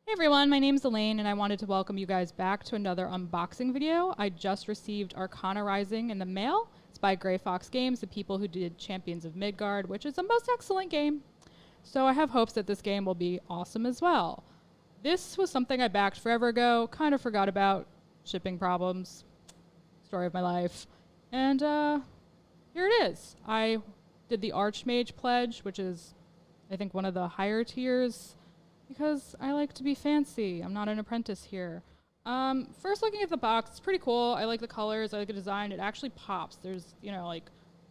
Hey everyone, my name's Elaine and I wanted to welcome you guys back to another unboxing video. I just received Arcana Rising in the mail. It's by Grey Fox Games, the people who did Champions of Midgard, which is a most excellent game. So I have hopes that this game will be awesome as well. This was something I backed forever ago, kind of forgot about, shipping problems, story of my life. And here it is. I did the Archmage pledge, which is I think one of the higher tiers, because I like to be fancy. I'm not an apprentice here. First looking at the box, it's pretty cool. I like the colors, I like the design. It actually pops. There's, like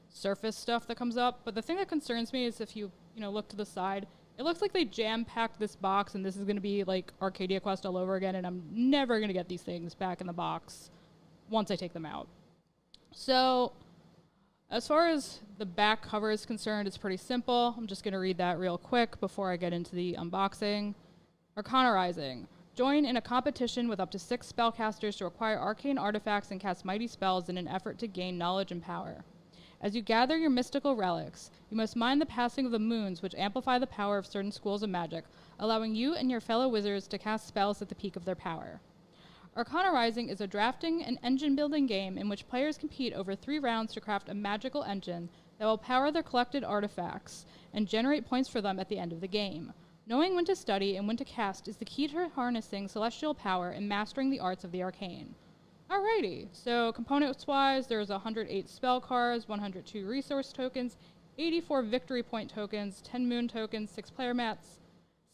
surface stuff that comes up. But the thing that concerns me is if you, look to the side, it looks like they jam-packed this box and this is gonna be like Arcadia Quest all over again, and I'm never gonna get these things back in the box once I take them out. So, as far as the back cover is concerned, it's pretty simple. I'm just going to read that real quick before I get into the unboxing. Arcana Rising. Join in a competition with up to 6 spellcasters to acquire arcane artifacts and cast mighty spells in an effort to gain knowledge and power. As you gather your mystical relics, you must mind the passing of the moons, which amplify the power of certain schools of magic, allowing you and your fellow wizards to cast spells at the peak of their power. Arcana Rising is a drafting and engine-building game in which players compete over 3 rounds to craft a magical engine that will power their collected artifacts and generate points for them at the end of the game. Knowing when to study and when to cast is the key to harnessing celestial power and mastering the arts of the arcane. Alrighty, so components-wise, there's 108 spell cards, 102 resource tokens, 84 victory point tokens, 10 moon tokens, 6 player mats,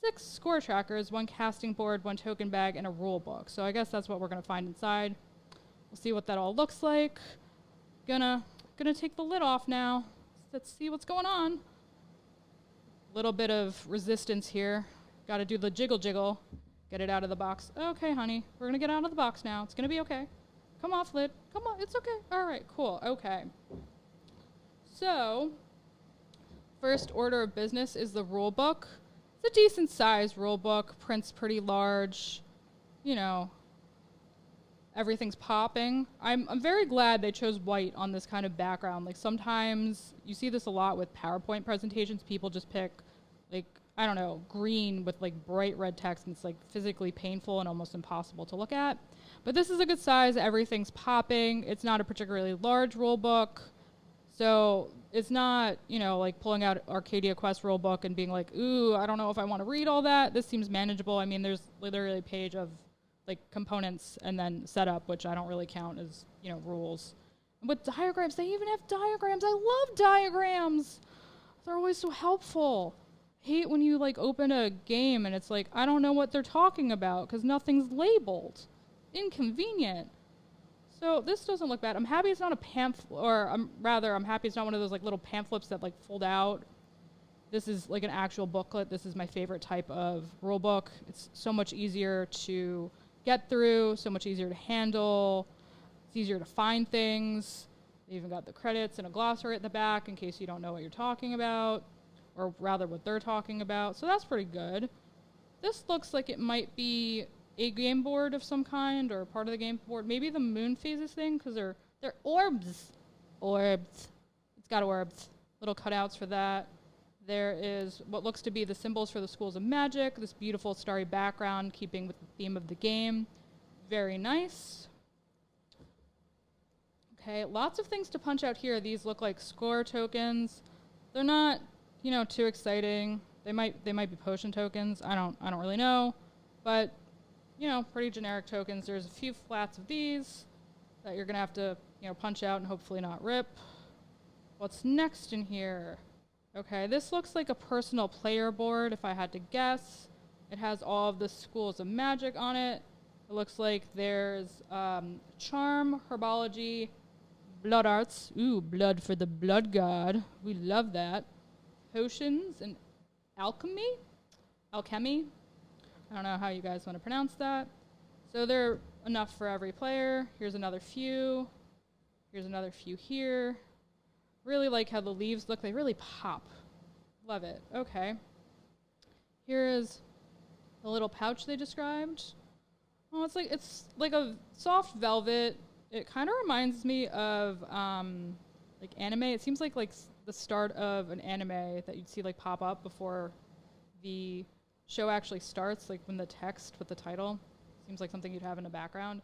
6 score trackers, 1 casting board, 1 token bag, and a rule book. So I guess that's what we're gonna find inside. We'll see what that all looks like. Gonna take the lid off now. Let's see what's going on. Little bit of resistance here. Gotta do the jiggle jiggle. Get it out of the box. Okay, honey, we're gonna get out of the box now. It's gonna be okay. Come off, lid. Come on, it's okay. All right, cool, okay. So, first order of business is the rule book. It's a decent sized rule book, print's pretty large, everything's popping. I'm very glad they chose white on this kind of background. Like sometimes you see this a lot with PowerPoint presentations, people just pick green with like bright red text, and it's like physically painful and almost impossible to look at. But this is a good size, everything's popping. It's not a particularly large rule book. So it's not, like pulling out Arcadia Quest rulebook and being like, ooh, I don't know if I want to read all that. This seems manageable. I mean, there's literally a page of like components and then setup, which I don't really count as, rules. And with diagrams, they even have diagrams. I love diagrams. They're always so helpful. Hate when you like open a game and it's like, I don't know what they're talking about because nothing's labeled. Inconvenient. So this doesn't look bad. I'm happy it's not a pamphlet, or I'm happy it's not one of those like little pamphlets that like fold out. This is like an actual booklet. This is my favorite type of rule book. It's so much easier to get through, so much easier to handle. It's easier to find things. They even got the credits and a glossary at the back in case you don't know what you're talking about, or rather what they're talking about. So that's pretty good. This looks like it might be a game board of some kind, or part of the game board. Maybe the moon phases thing, because they're orbs. Orbs. It's got orbs. Little cutouts for that. There is what looks to be the symbols for the schools of magic. This beautiful starry background, keeping with the theme of the game. Very nice. Okay, lots of things to punch out here. These look like score tokens. They're not, too exciting. They might be potion tokens. I don't really know, but pretty generic tokens. There's a few flats of these that you're gonna have to, punch out and hopefully not rip. What's next in here? Okay, this looks like a personal player board, if I had to guess. It has all of the schools of magic on it. It looks like there's charm, herbology, blood arts. Ooh, blood for the blood god. We love that. Potions and alchemy. I don't know how you guys want to pronounce that. So they're enough for every player. Here's another few. Here's another few here. Really like how the leaves look. They really pop. Love it. Okay. Here is the little pouch they described. Oh, it's like a soft velvet. It kind of reminds me of like anime. It seems like the start of an anime that you'd see like pop up before the show actually starts, like when the text with the title. Seems like something you'd have in the background.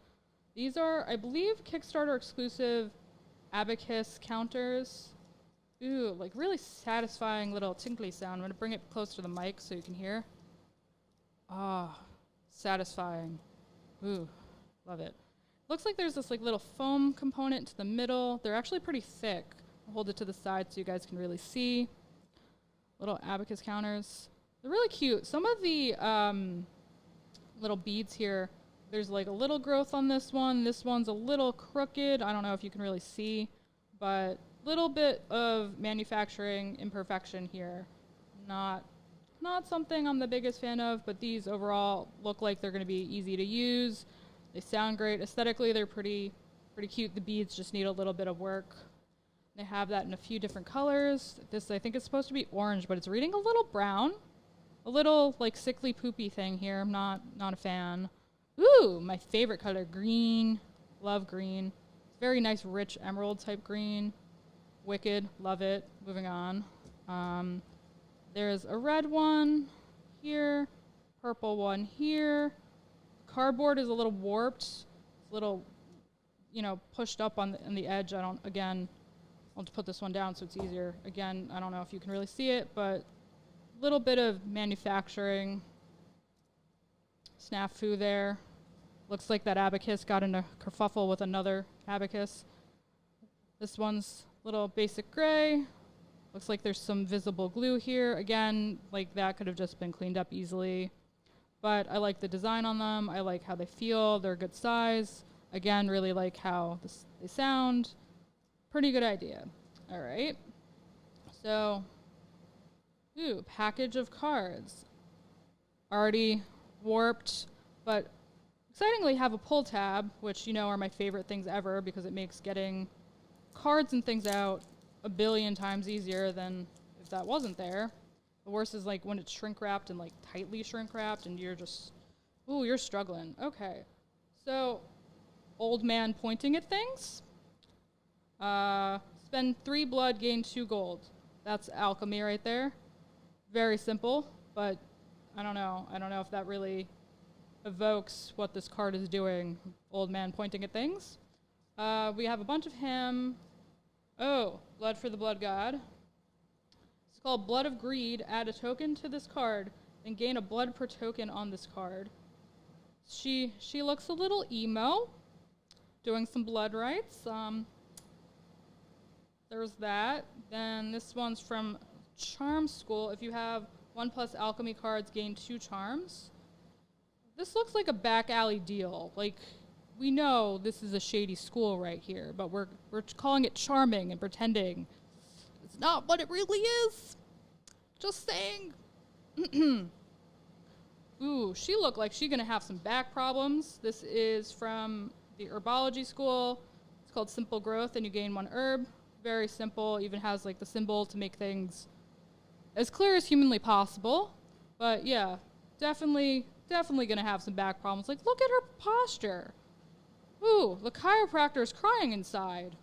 These are, I believe, Kickstarter exclusive abacus counters. Ooh, like really satisfying little tinkly sound. I'm gonna bring it close to the mic so you can hear. Ah, satisfying. Ooh, love it. Looks like there's this like little foam component to the middle. They're actually pretty thick. I'll hold it to the side so you guys can really see. Little abacus counters. They're really cute. Some of the little beads here, there's like a little growth on this one. This one's a little crooked. I don't know if you can really see, but little bit of manufacturing imperfection here. Not something I'm the biggest fan of, but these overall look like they're going to be easy to use. They sound great. Aesthetically, they're pretty cute. The beads just need a little bit of work. They have that in a few different colors. This, I think, is supposed to be orange, but it's reading a little brown. A little, like, sickly poopy thing here. I'm not a fan. Ooh, my favorite color, green. Love green. Very nice, rich emerald type green. Wicked. Love it. Moving on. There's a red one here. Purple one here. Cardboard is a little warped. It's a little, pushed up on the edge. I'll just put this one down so it's easier. Again, I don't know if you can really see it, but a little bit of manufacturing snafu there. Looks like that abacus got in a kerfuffle with another abacus. This one's little basic gray. Looks like there's some visible glue here. Again, like that could have just been cleaned up easily. But I like the design on them. I like how they feel. They're a good size. Again, really like how they sound. Pretty good idea. All right. So, package of cards. Already warped, but excitingly have a pull tab, which are my favorite things ever because it makes getting cards and things out a billion times easier than if that wasn't there. The worst is like when it's shrink wrapped and like tightly shrink wrapped and you're just, you're struggling. Okay. So, old man pointing at things. Spend 3 blood, gain 2 gold. That's alchemy right there. Very simple, but I don't know. I don't know if that really evokes what this card is doing. Old man pointing at things. We have a bunch of him. Oh, blood for the blood god. It's called Blood of Greed. Add a token to this card and gain a blood per token on this card. She looks a little emo, doing some blood rites. There's that. Then this one's from Charm School. If you have 1+ alchemy cards, gain 2 charms. This looks like a back alley deal. Like, we know this is a shady school right here, but we're calling it charming and pretending it's not what it really is. Just saying. Ooh, she looked like she's gonna have some back problems. This is from the herbology school. It's called Simple Growth, and you gain 1 herb. Very simple. Even has like the symbol to make things as clear as humanly possible. But yeah, definitely gonna have some back problems. Like, look at her posture. Ooh, the chiropractor's crying inside.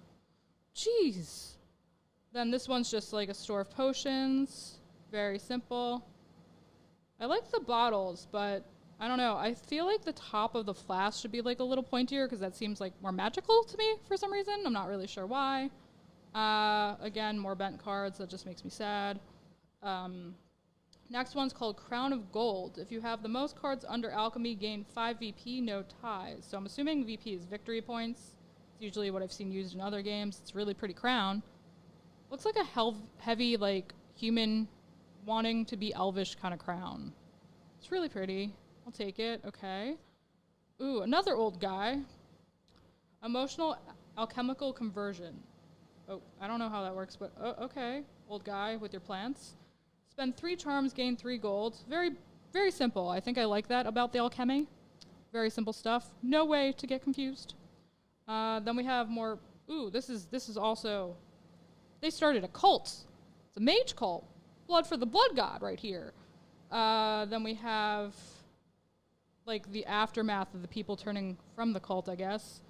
Jeez. Then this one's just like a store of potions. Very simple. I like the bottles, but I don't know. I feel like the top of the flask should be like a little pointier because that seems like more magical to me for some reason. I'm not really sure why. Again, more bent cards. That just makes me sad. Next one's called Crown of Gold. If you have the most cards under alchemy, gain 5 VP, no ties. So I'm assuming VP is victory points. It's usually what I've seen used in other games. It's really pretty crown. Looks like a heavy, like, human wanting to be elvish kind of crown. It's really pretty. I'll take it. Okay. Ooh, another old guy. Emotional alchemical conversion. Oh, I don't know how that works, but okay. Old guy with your plants. Spend 3 charms, gain 3 gold. Very, very simple. I think I like that about the alchemy. Very simple stuff. No way to get confused. Then we have more. Ooh, this is also. They started a cult. It's a mage cult. Blood for the blood god right here. Then we have like the aftermath of the people turning from the cult, I guess.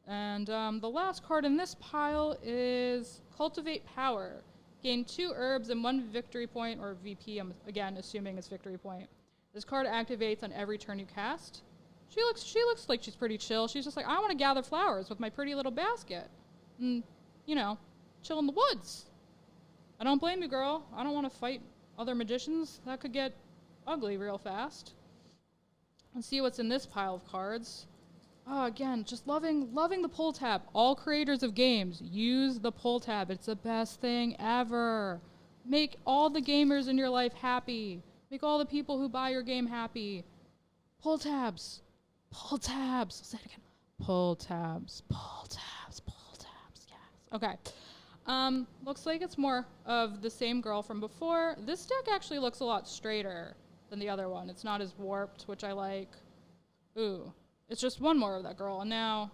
And the last card in this pile is Cultivate Power. Gain 2 herbs and 1 victory point, or VP, I'm again assuming it's victory point. This card activates on every turn you cast. She looks like she's pretty chill. She's just like, I want to gather flowers with my pretty little basket. And, you know, chill in the woods. I don't blame you, girl. I don't want to fight other magicians. That could get ugly real fast. Let's see what's in this pile of cards. Oh, again, just loving the pull tab. All creators of games, use the pull tab. It's the best thing ever. Make all the gamers in your life happy. Make all the people who buy your game happy. Pull tabs. Pull tabs. I'll say it again. Pull tabs. Pull tabs. Pull tabs. Yes. Okay. Looks like it's more of the same girl from before. This deck actually looks a lot straighter than the other one. It's not as warped, which I like. Ooh. It's just one more of that girl. And now,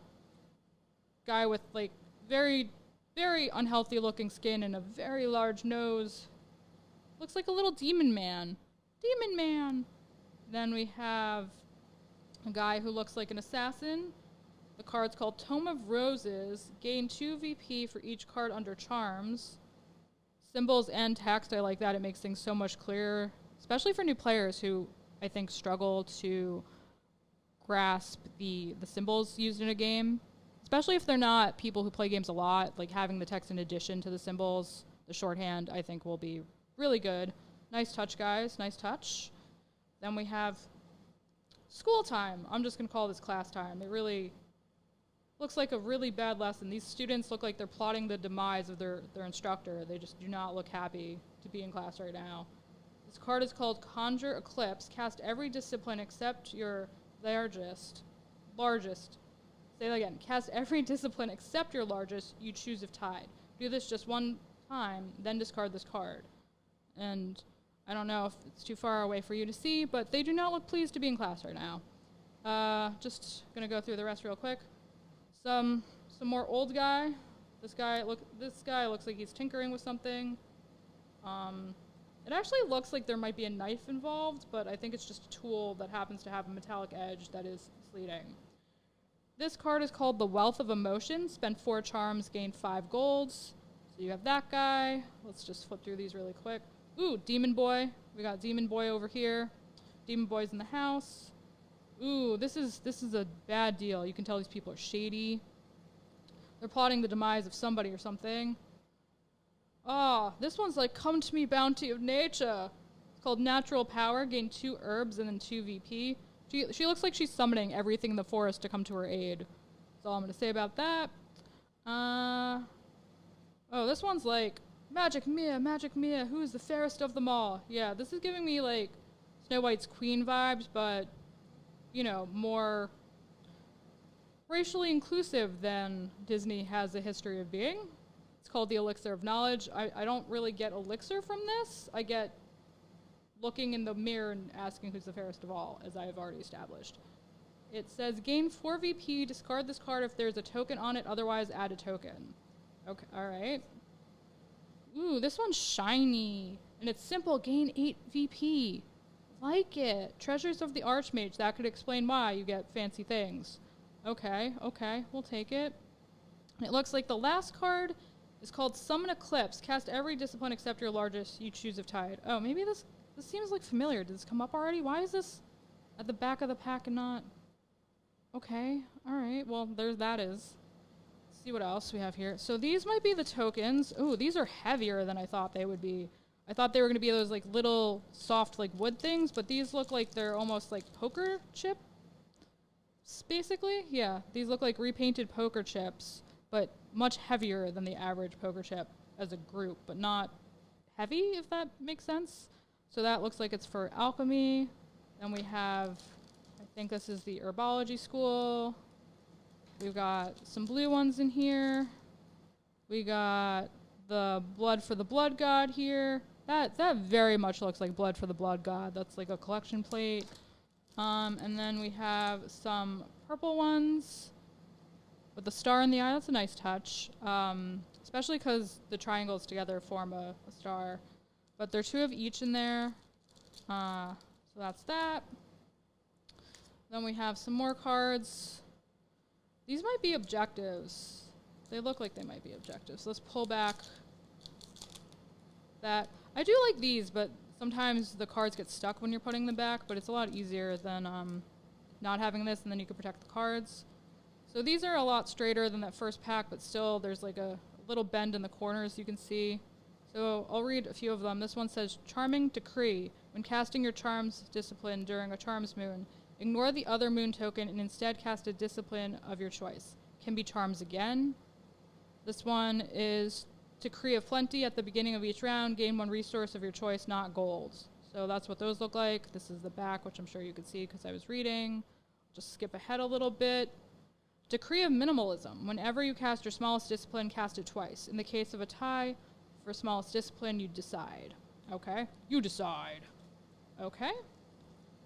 guy with like very, very unhealthy looking skin and a very large nose. Looks like a little demon man. Demon man. Then we have a guy who looks like an assassin. The card's called Tome of Roses. Gain 2 VP for each card under charms. Symbols and text, I like that. It makes things so much clearer, especially for new players who I think struggle to grasp the symbols used in a game, especially if they're not people who play games a lot. Like having the text in addition to the symbols, the shorthand, I think will be really good. Nice touch, guys. Nice touch. Then we have school time. I'm just going to call this class time. It really looks like a really bad lesson. These students look like they're plotting the demise of their instructor. They just do not look happy to be in class right now. This card is called Conjure Eclipse. Cast every discipline except your largest. Say that again. Cast every discipline except your largest you choose if tied. Do this just one time, then discard this card. And I don't know if it's too far away for you to see, but they do not look pleased to be in class right now. Just gonna go through the rest real quick. Some more old guy. This guy looks like he's tinkering with something. It actually looks like there might be a knife involved, but I think it's just a tool that happens to have a metallic edge that is sleeting. This card is called the Wealth of Emotion. Spend 4 charms, gain 5 golds. So you have that guy. Let's just flip through these really quick. Ooh, Demon Boy. We got Demon Boy over here. Demon Boy's in the house. Ooh, this is a bad deal. You can tell these people are shady. They're plotting the demise of somebody or something. Oh, this one's like, come to me, bounty of nature. It's called Natural Power. Gain 2 herbs and then 2 VP. She looks like she's summoning everything in the forest to come to her aid. That's all I'm going to say about that. Oh, this one's like, Magic Mia, who is the fairest of them all? Yeah, this is giving me like Snow White's queen vibes, but, you know, more racially inclusive than Disney has a history of being. It's called the Elixir of Knowledge. I don't really get elixir from this. I get looking in the mirror and asking who's the fairest of all, as I have already established. It says, gain 4 VP, discard this card if there's a token on it, otherwise add a token. Okay, alright. Ooh, this one's shiny. And it's simple, gain 8 VP. Like it. Treasures of the Archmage, that could explain why you get fancy things. Okay, we'll take it. And it looks like the last card is called Summon Eclipse. Cast every discipline except your largest you choose if tied. Oh, maybe this seems like familiar. Did this come up already? Why is this at the back of the pack and not... Okay, alright, well, there that is. Let's see what else we have here. So these might be the tokens. Ooh, these are heavier than I thought they would be. I thought they were going to be those like little soft like wood things, but these look like they're almost like poker chips, basically. Yeah, these look like repainted poker chips, but much heavier than the average poker chip as a group, but not heavy, if that makes sense. So that looks like it's for alchemy. Then we have, I think this is the herbology school. We've got some blue ones in here. We got the blood for the blood god here. That very much looks like blood for the blood god. That's like a collection plate. And then we have some purple ones with the star in the eye. That's a nice touch, especially because the triangles together form a star. But there are 2 of each in there. So that's that. Then we have some more cards. These might be objectives. They look like they might be objectives. Let's pull back that. I do like these, but sometimes the cards get stuck when you're putting them back, but it's a lot easier than not having this, and then you can protect the cards. So these are a lot straighter than that first pack, but still there's like a little bend in the corners you can see. So I'll read a few of them. This one says, Charming Decree. When casting your Charms Discipline during a Charms Moon, ignore the other moon token and instead cast a discipline of your choice. Can be Charms again. This one is Decree of Plenty. At the beginning of each round, gain 1 resource of your choice, not gold. So that's what those look like. This is the back, which I'm sure you could see because I was reading. Just skip ahead a little bit. Decree of Minimalism. Whenever you cast your smallest discipline, cast it twice. In the case of a tie, for smallest discipline, you decide. Okay? You decide. Okay?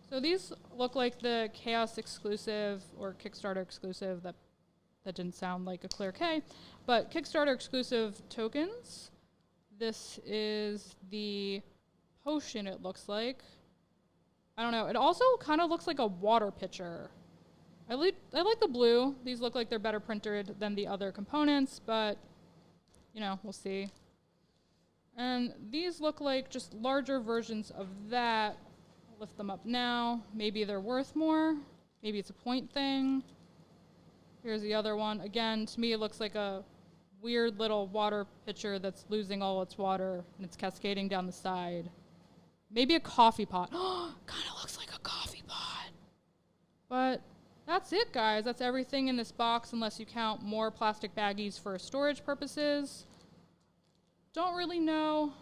So these look like the Chaos exclusive or Kickstarter exclusive. That didn't sound like a clear K. But Kickstarter exclusive tokens. This is the potion, it looks like. I don't know. It also kind of looks like a water pitcher. I like the blue. These look like they're better printed than the other components, but, you know, we'll see. And these look like just larger versions of that. I'll lift them up now. Maybe they're worth more. Maybe it's a point thing. Here's the other one. Again, to me, it looks like a weird little water pitcher that's losing all its water, and it's cascading down the side. Maybe a coffee pot. Kind of looks like a coffee pot. But that's it, guys. That's everything in this box, unless you count more plastic baggies for storage purposes. Don't really know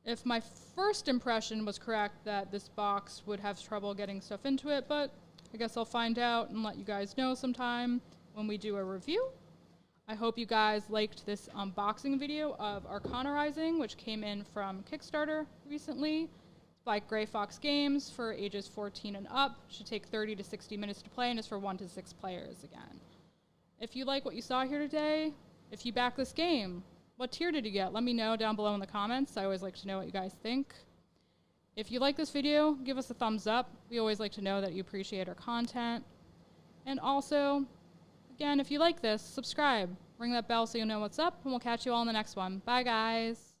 if my first impression was correct that this box would have trouble getting stuff into it, but I guess I'll find out and let you guys know sometime when we do a review. I hope you guys liked this unboxing video of Arcana Rising, which came in from Kickstarter recently. It's by Gray Fox Games for ages 14 and up. Should take 30 to 60 minutes to play and is for 1 to 6 players again. If you like what you saw here today, if you back this game, what tier did you get? Let me know down below in the comments. I always like to know what you guys think. If you like this video, give us a thumbs up. We always like to know that you appreciate our content. And also, again, if you like this, subscribe. Ring that bell so you know what's up, and we'll catch you all in the next one. Bye, guys.